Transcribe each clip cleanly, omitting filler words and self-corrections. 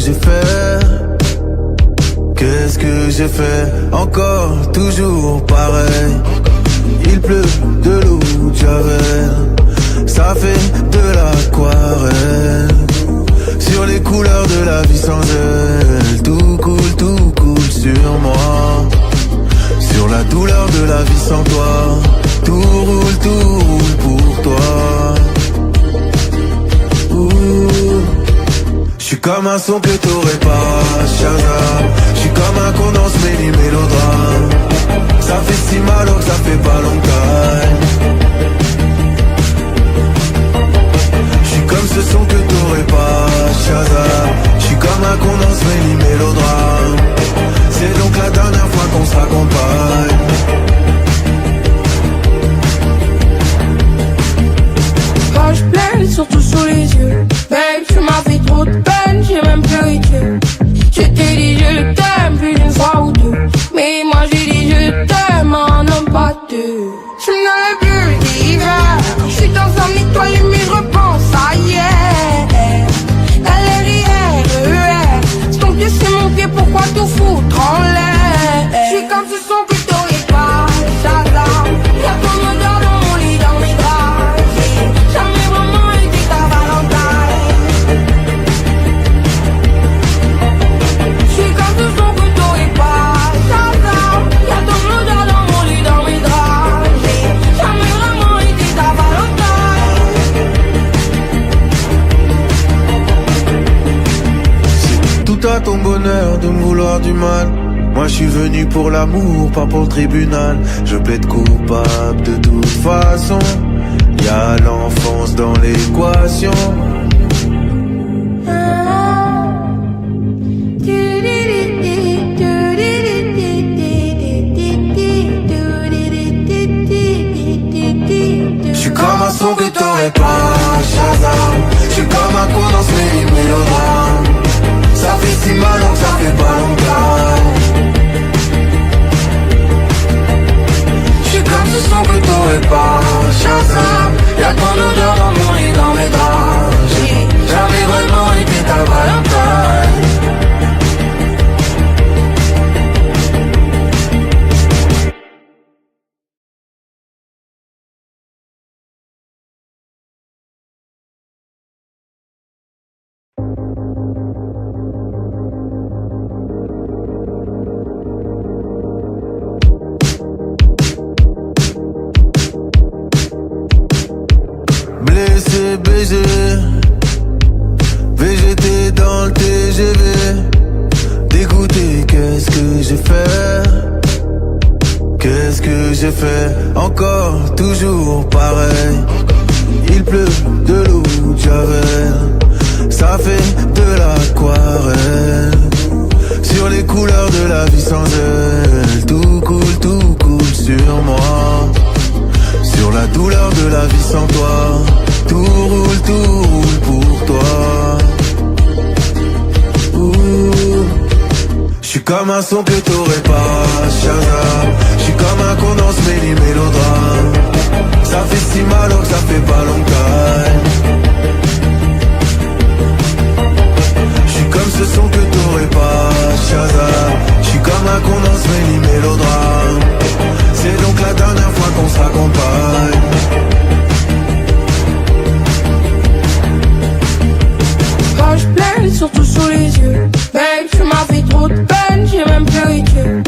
j'ai fait? Qu'est-ce que j'ai fait? Encore, toujours pareil. Il pleut de l'eau de Javel, ça fait de l'aquarelle. Sur les couleurs de la vie sans elle, tout coule sur moi. Sur la douleur de la vie sans toi, tout roule pour toi. J'suis comme un son que t'aurais pas, Shazam. J'suis comme un condensé mêlé mélodrame. Ça fait si mal que ça fait pas longtemps. J'suis comme ce son que t'aurais pas, Shazam. J'suis comme un condensé mêlé mélodrame. C'est donc la dernière fois qu'on se raccompagne. Quand je pleine, surtout sous les yeux. Babe, tu m'as fait trop de peine, j'ai même pleuré Dieu. Je t'ai dit je t'aime plus d'une fois ou deux. Mais moi j'ai dit je t'aime, un homme pas deux. Je n'avais plus d'hiver. Je suis dans un étoile mais je repense à hier. LRIR, c'est ton pied, c'est mon pied, pourquoi tout foutre en l'air? Je suis comme ce son que t'aurais pas, Shazam. Y'a ton odeur dans mon lit, dans mes draps. J'ai jamais vraiment été ta Valentine. Je suis comme ce son que t'aurais pas, Shazam. Y'a ton odeur dans mon lit, dans mes draps. J'ai jamais vraiment été ta Valentine. C'est tout à ton bonheur de me vouloir du mal. Moi je suis venu pour l'amour, pas pour le tribunal. Je plaide coupable de toute façon. Y'a l'enfance dans l'équation. J'suis comme un son que t'aurais pas, Shazam. J'suis comme un condensé mélodrame. Ça fait si mal que ça fait pas longtemps. J'suis comme ce son que t'aurais pas, Shazam. Y'a ton odeur dans mon lit, dans mes draps. J'ai jamais vraiment été ta Valentine. Blessé, BG, VGT dans le TGV. Dégoûté, qu'est-ce que j'ai fait? Qu'est-ce que j'ai fait? Encore, toujours pareil. Il pleut de l'eau de Javel, ça fait de l'aquarelle. Sur les couleurs de la vie sans elle, tout coule sur moi. Sur la douleur de la vie sans toi, tout roule pour toi. J'suis comme un son que t'aurais pas, Shazam. J'suis comme un condensé mêlé mélodrame. Ça fait si mal que ça fait pas longtemps. J'suis comme ce son que t'aurais pas, Shazam. J'suis comme un condensé mêlé mélodrame. C'est donc la dernière fois qu'on se raccompagne. Quand je pleine, surtout sous les yeux. Babe, tu m'as fait trop de peine, j'ai même pleuré Dieu.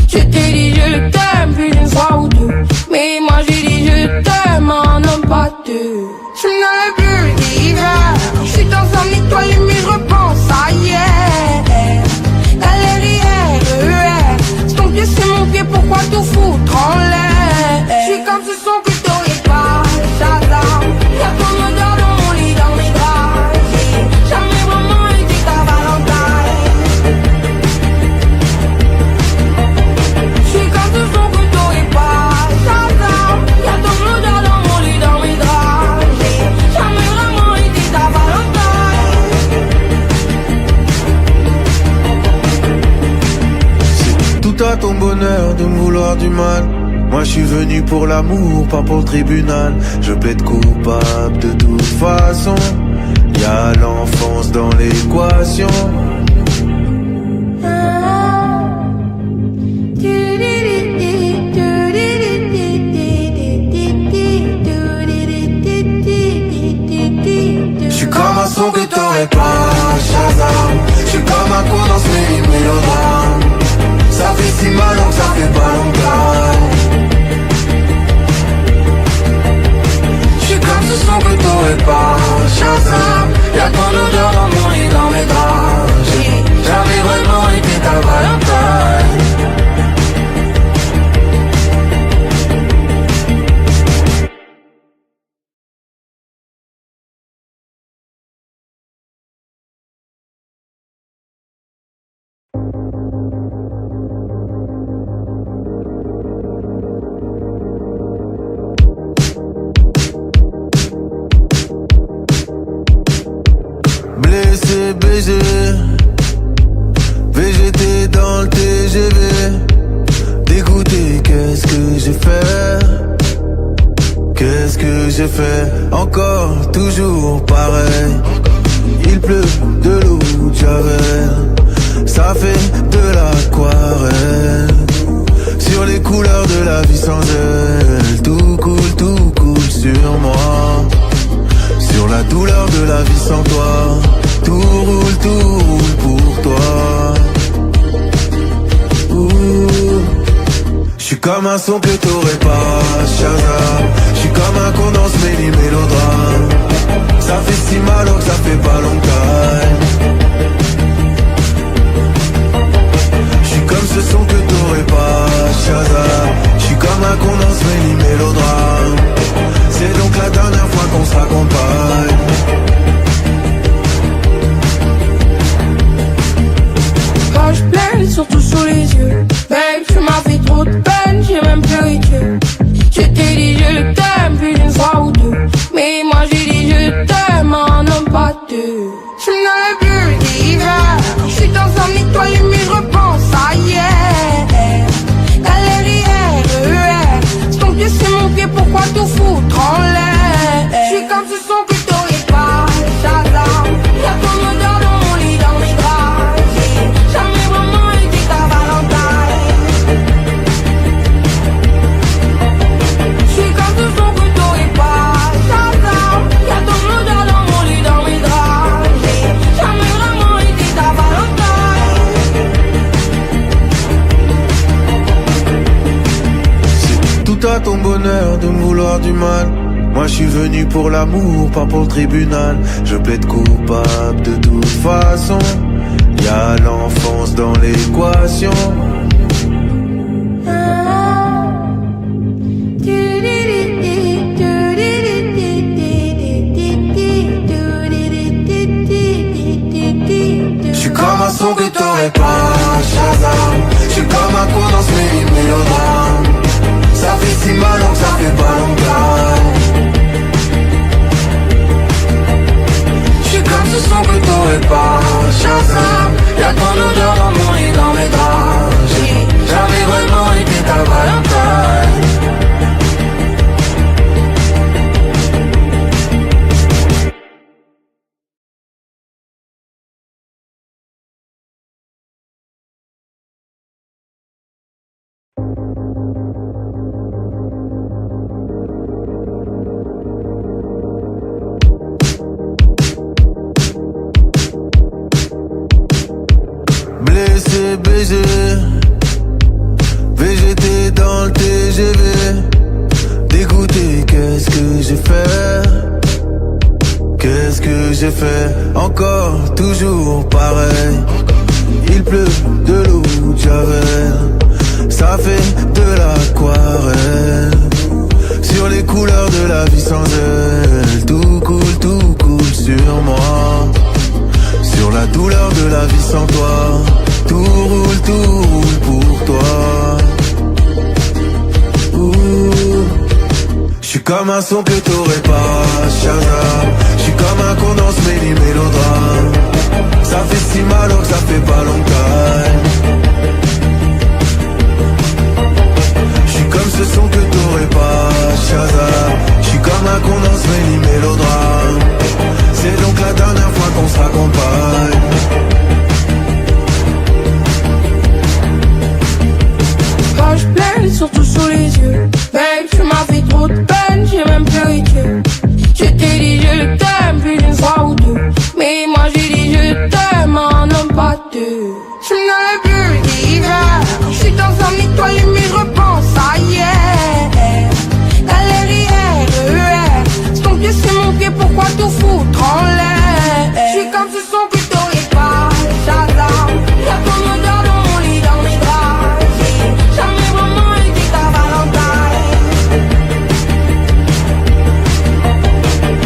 Je t'ai dit je t'aime plus d'une fois ou deux. Mais moi j'ai dit je t'aime, un homme pas deux. Je n'avais plus d'hiver. Je suis dans un étoile mais je repense à hier. LRIR, c'est ton pied, c'est mon pied, pourquoi tout foutre en l'air? Je suis comme ce son que t'aurais pas, Shazam. Y'a ton odeur dans mon lit, dans mes draps. J'ai jamais vraiment été ta Valentine. Je suis comme ce son que t'aurais pas, Shazam. Y'a ton odeur dans mon lit, dans mes draps. J'ai jamais vraiment été ta Valentine. C'est tout à ton bonheur de me vouloir du mal. Moi je suis venu pour l'amour, pas pour le tribunal. Je plaide coupable de toute façon. Y'a l'enfance dans l'équation. J'suis comme un son que t'aurais pas, Shazam. J'suis comme un con dans ce mélodrame. Ça fait si mal donc ça fait pas longtemps. J'suis comme ce son que t'aurais pas, Shazam. Y'a ton odeur dans mon lit, dans mes draps. J'ai jamais vraiment été ta Valentine. Blessé, BG, VGT dans le TGV. Dégoûté, qu'est-ce que j'ai fait? Qu'est-ce que j'ai fait? Encore, toujours pareil. Il pleut de l'eau de Javel. Ça fait de l'aquarelle. Sur les couleurs de la vie sans elle. Tout coule sur moi. Sur la douleur de la vie sans toi. Tout roule pour toi. J'suis comme un son que t'aurais pas, Shazam. J'suis comme un con dans ce mélodrame. Ça fait si mal que ça fait pas longtemps. J'suis comme ce son que t'aurais pas, Shazam. J'suis comme un con dans ce mélodrame. C'est donc la dernière fois qu'on se raccompagne. Poche pleine, surtout sous les yeux. Babe, tu m'as fait trop de peine, j'ai même pleuré Dieu. Je t'ai dit je t'aime plus d'une fois ou deux. Mais moi j'ai dit je t'aime en homme pas deux. Je n'avais plus d'hiver. Je suis dans un étoile mais je repense à hier. Galère, c'est ton pied, c'est mon pied, pourquoi tout foutre en l'air? Je suis comme ce son que t'aurais pas, Shazam. Y'a ton odeur dans mon lit, dans mes draps. J'ai jamais vraiment été ta Valentine. Je suis comme ce son que t'aurais pas, Shazam. Y'a ton odeur dans mon lit, dans mes draps. J'ai jamais vraiment été ta Valentine. C'est tout à ton bonheur de me vouloir du mal. Moi je suis venu pour l'amour, pas pour le tribunal. Je plaide coupable de toute façon. Y'a l'enfance dans l'équation. J'suis comme un son que t'aurais pas, Shazam. J'suis comme un con dans ce mélodrame. Ça fait si mal donc ça fait pas longtemps. J'suis comme ce son que t'aurais pas, Shazam. Y'a ton odeur dans mon lit, dans mes draps. J'ai jamais vraiment été ta Valentine. Blessé, BG, VGT dans le TGV. Dégoûté, qu'est-ce que j'ai fait? Qu'est-ce que j'ai fait? Encore, toujours pareil. Il pleut de l'eau de Javel. Ça fait de l'aquarelle. Sur les couleurs de la vie sans elle. Tout coule sur moi. Sur la douleur de la vie sans toi. Tout roule pour toi. J'suis comme un son que t'aurais pas, Shazam. J'suis comme un con dans ce mélodrame. Ça fait si mal que ça fait pas longtemps. J'suis comme ce son que t'aurais pas, Shazam. J'suis comme un con dans ce mélodrame. ce son que t'aurais pas, Shazam. Y'a ton odeur dans mon lit, dans mes draps. J'ai jamais vraiment été ta Valentine.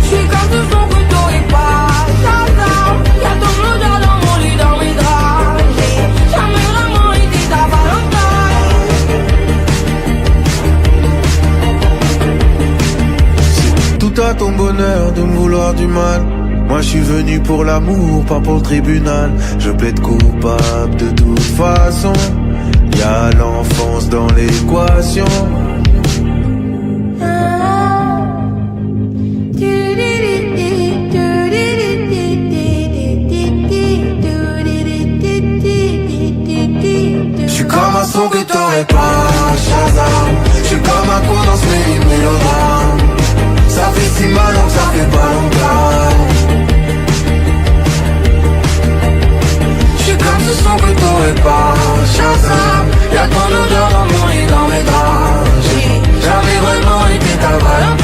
J'suis comme ce son que t'aurais pas, Shazam. Y'a ton odeur dans mon lit, dans mes draps. J'ai jamais vraiment été ta Valentine. C'est tout à ton bonheur de me vouloir du mal. Moi je suis venu pour l'amour, pas pour le tribunal. Je plaide coupable de toute façon. Y'a l'enfance dans l'équation. J'suis comme un son que t'aurais pas, Shazam. J'suis comme un condensé du mélodrame. Ça fait si mal donc ça fait pas longtemps. J'suis comme ce son que t'aurais pas, Shazam. Y'a ton odeur dans mon lit, dans mes draps. J'ai jamais vraiment été ta Valentine.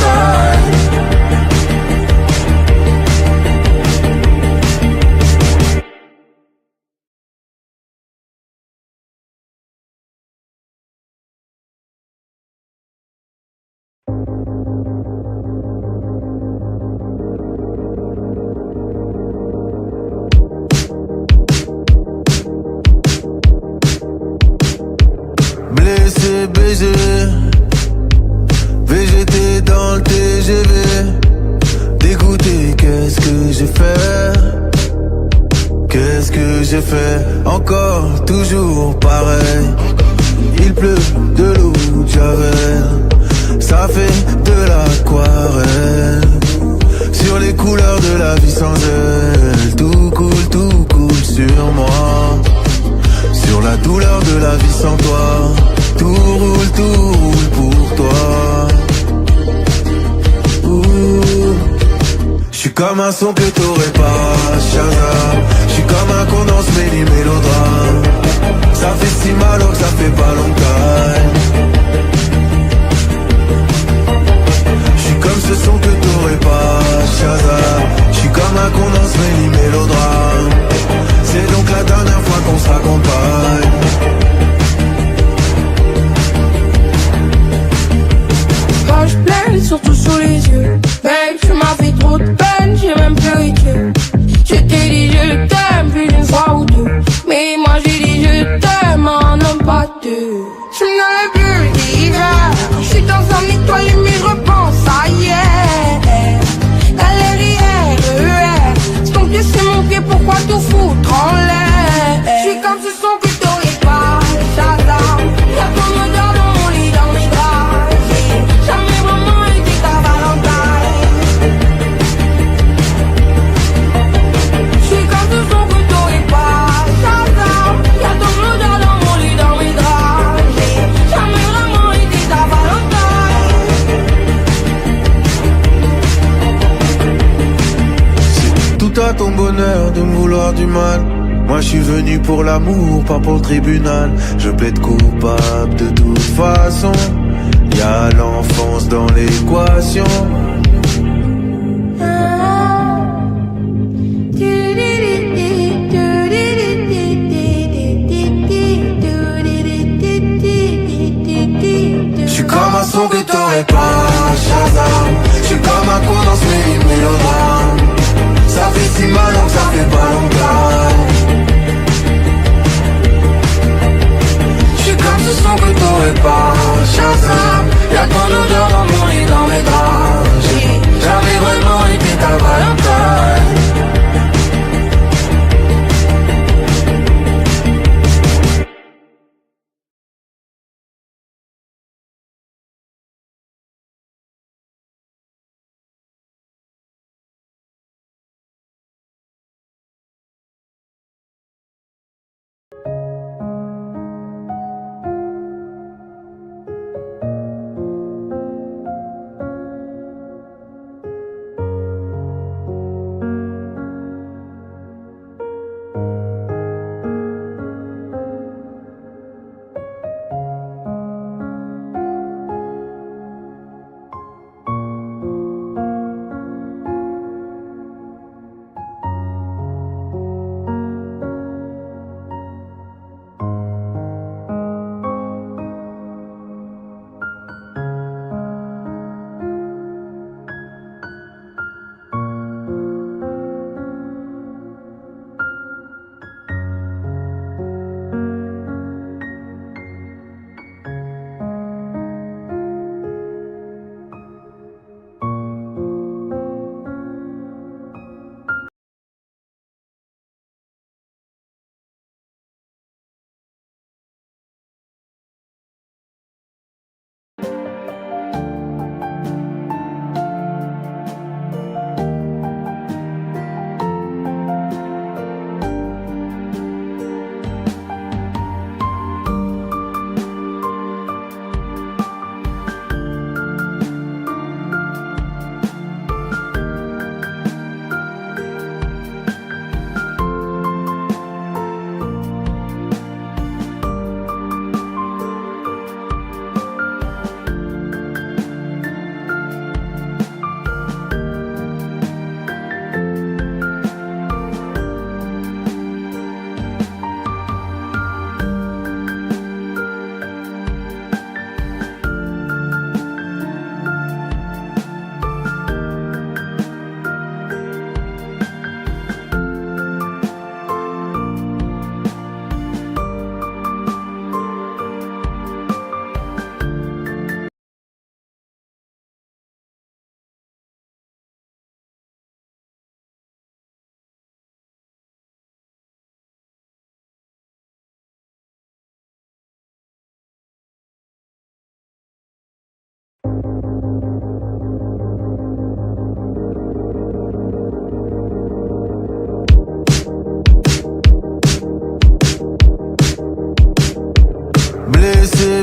Blessé, baisé, VGT dans le TGV. Dégoûté, qu'est-ce que j'ai fait? Qu'est-ce que j'ai fait? Encore, toujours pareil. Il pleut de l'eau de Javel. Ça fait de l'aquarelle. Sur les couleurs de la vie sans elle. Tout coule sur moi. Sur la douleur de la vie sans toi. Tout roule pour toi. J'suis comme un son que t'aurais pas, Shazam. J'suis comme un condensé mêlé mélodrame. Ça fait si mal donc ça fait pas longtemps. J'suis comme ce son que t'aurais pas, Shazam. J'suis comme un condensé mêlé mélodrame. C'est donc la dernière fois qu'on se raccompagne. Page pleine, surtout sous les yeux. Babe, tu m'as fait trop de peine, j'ai même pleuré Dieu. Je t'ai dit je t'aime plus d'une fois ou deux. Mais moi j'ai dit je t'aime en homme pas deux. Je n'avais plus le d'hiver. Je suis dans un étoile mais je repense à hier. Galère, c'est ton pied, c'est mon pied, pourquoi tout foutre en l'air? Je suis comme ce son que t'aurais pas, Shazam. Y'a ton odeur dans mon lit, dans mes draps. J'ai jamais vraiment été ta Valentine. Je suis comme ce son que t'aurais pas, Shazam. Y'a ton odeur dans mon lit, dans mes draps. J'ai jamais vraiment été ta Valentine. C'est tout à ton bonheur de me vouloir du mal. Moi je suis venu pour l'amour, pas pour le tribunal. Je plaide coupable de toute façon. Y'a l'enfance dans l'équation. J'suis comme un son que t'aurais pas, Shazam. J'suis comme un condensé mélodrame. Ça fait si mal donc ça fait pas longtemps. J'suis comme ce son que t'aurais pas, Shazam. Y'a ton odeur dans mon lit, dans mes draps.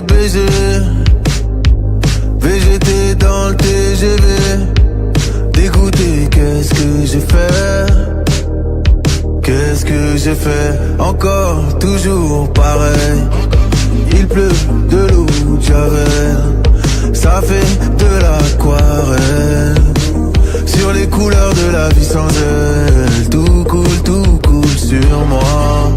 BG. VGT dans le TGV. Dégoûté, qu'est-ce que j'ai fait? Qu'est-ce que j'ai fait? Encore, toujours pareil. Il pleut de l'eau de Javel. Ça fait de l'aquarelle. Sur les couleurs de la vie sans elle. Tout coule sur moi.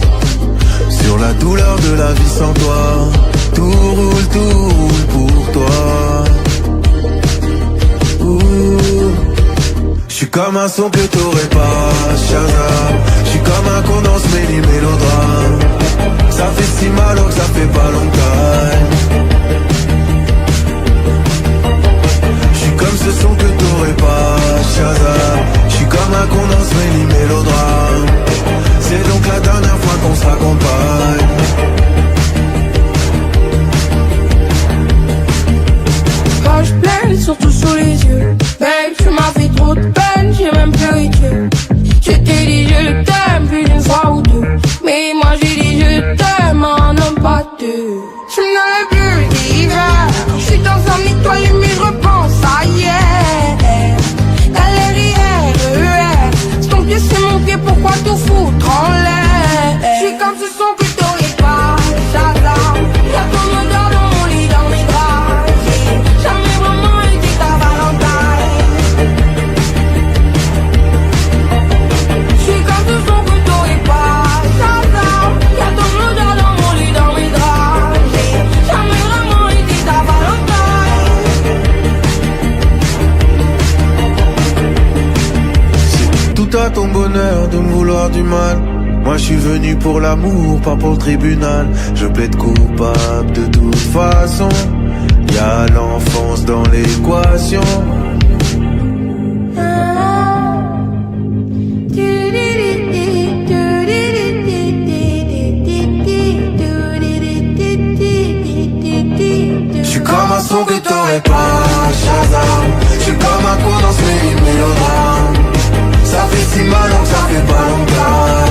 Sur la douleur de la vie sans toi. Tout roule pour toi. J'suis comme un son que t'aurais pas, Shazam. J'suis comme un con dans ce mélodrame. Ça fait si mal que ça fait pas longtemps. J'suis comme ce son que t'aurais pas, Shazam. J'suis comme un con dans ce mélodrame. C'est donc la dernière fois qu'on se raccompagne. Page pleine, surtout sous les yeux. Babe, tu m'as fait trop de peine, j'ai même pleuré. Je t'ai dit je t'aime plus d'une fois ou deux. Mais moi j'ai dit je t'aime, un homme pas deux. Tu me donnes le plus d'hiver. J'suis dans un étoile mais je repense à hier. Galère RER. C'est ton pied, c'est mon pied, pourquoi tout foutre en l'air? J'suis comme ce son que t'aurais pas, Shazam. Y'a ton odeur dans mon lit, dans mes draps. J'ai jamais vraiment été ta Valentine. J'suis comme ce son que t'aurais pas, Shazam. Y'a ton odeur dans mon lit, dans mes draps. J'ai jamais vraiment été ta Valentine. C'est tout à ton bonheur de me vouloir du mal. Moi je suis venu pour l'amour, pas pour le tribunal. Je plaide coupable de toute façon. Y'a l'enfance dans l'équation. J'suis comme un son que t'aurais pas, Shazam. J'suis comme un con dans ce mélodrame. Ça fait si mal donc ça fait pas longtemps.